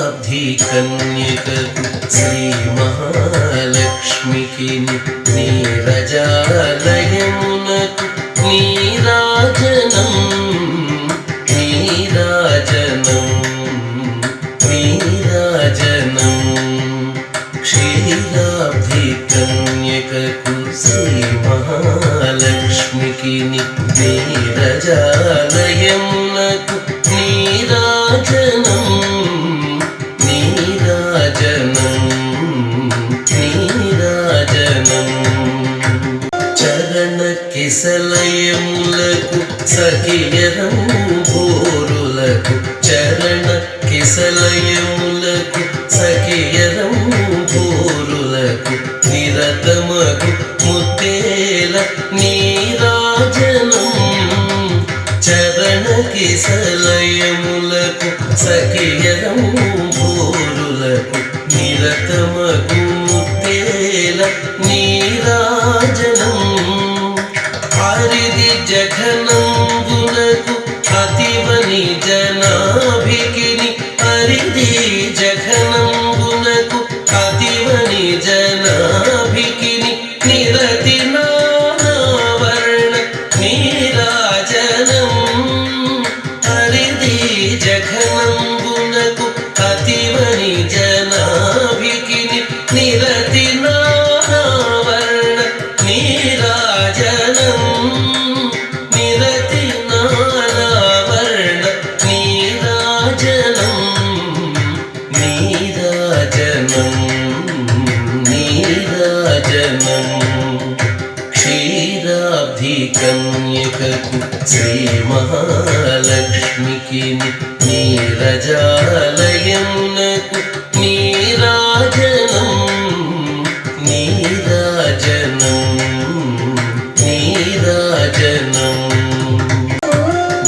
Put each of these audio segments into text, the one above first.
కన్యకకు శ్రీ మహాలక్ష్మికి నీరజాలయమునకు నీరాజనం నీరాజనం నీరాజనం క్షీరాబ్ధి కన్యకకు శ్రీ మహాలక్ష్మికి నీరజాలయమునకు నీరాజనం నీరాజనం నీరాజనం చరణ కిసలయములకు సఖియరం భోరులకు చరణ కిసలయములకు సఖియరం భోరులకు నిరతమగు ముత్తేల నీరాజనం చరణ కిసలయములకు సఖియరం భోరులకు నిరతమగు ముత్తేల నీరాజనం హరిది జఘనంబునకు అతివని జనాభికిని హరిది జఘనంబునకు అతివని జనాభికిని నిరతి నానావర్ణ నీరాజనం హరిది జఘనంబునకు అతివని జనాభికిని నిరతి నానావర్ణ నీరాజనం నిరతి నానావర్ణ నీరాజనం నీరాజనం నీరాజనం క్షీరాబ్ధి కన్యకకు శ్రీ మహాలక్ష్మికి నీరజాలయమునకు నీరాజనం నీరాజనం నీరాజనం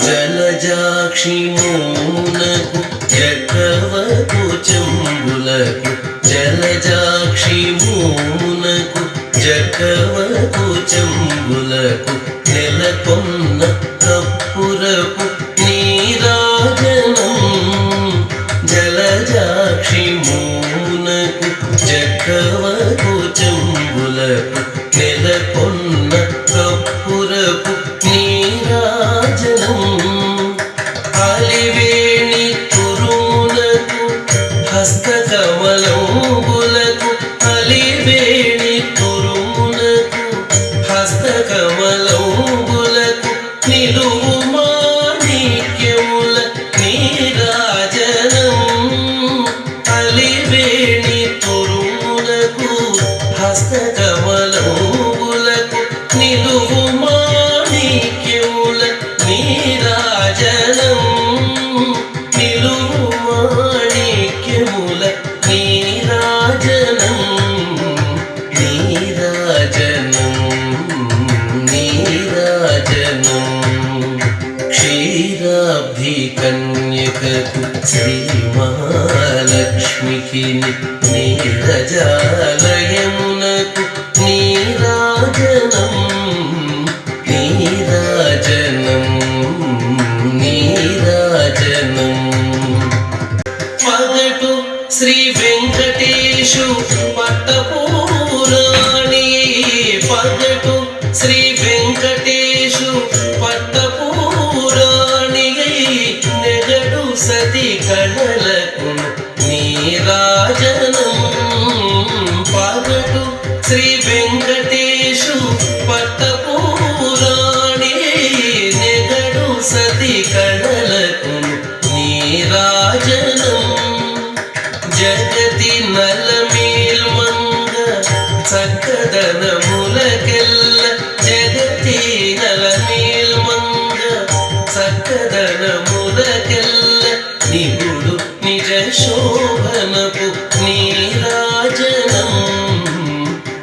జలజాక్షి మూనకు జగవకు చెంబులకు జలజాక్షి మూనకు జగవకు చెంబులకు నెలకొన్న కప్పురపు నీరాజనం జలజాక్షి మూనకు జగవకు చెంబులకు నెలకొన్న కప్పురపు నీరాజనం అలివేణి తురుమునకు హస్తకమలంబులకు అలివేణి తురుమునకు హస్తకమలంబులకు నిలువు మాణిక్యముల నీరాజనం అలివేణి తురుమునకు హస్తకమలంబులకు నిలువు మాణిక్యముల నీరాజనం నిలువు మాణిక్యముల నీరాజనం నీరాజనం నీరాజనం క్షీరాబ్ధి కన్యకకు శ్రీ మహాలక్ష్మికి నీరజాలయమునకు నీరాజనం నీరాజనం నీరాజనం పగటు శ్రీ వెంకటేశు పట్టపూరాణి పగటు శ్రీ వెంకటేశు పట్టపూరాణి నెగడు సతి కళలకు నీరాజనం పగటు శ్రీ వెంకటేశు పట్టపూరాణి నెగడు సతి కళలకు నీరాజనం జగతి నలమేల్మంగ చక్కదనములకెల్ల జగతి నలమేల్మంగ చక్కదనములకెల్ల నిగుడు నిజ శోభనపు నీరాజనం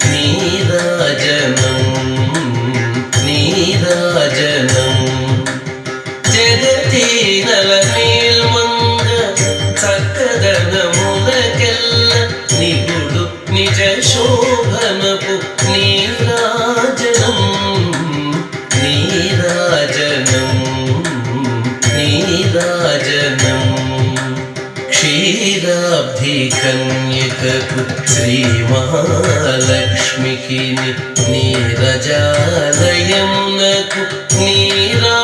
నీరాజనం నీరాజనం జగతి నలమేల్మంగ చక్కదనములకెల్ల నిగుడు నిజ శోభనపు నీరాజనం నీరాజనం నీరాజనం క్షీరాబ్ధి కన్యకకు శ్రీ మహాలక్ష్మికి నీరజాలయమునకు నీరా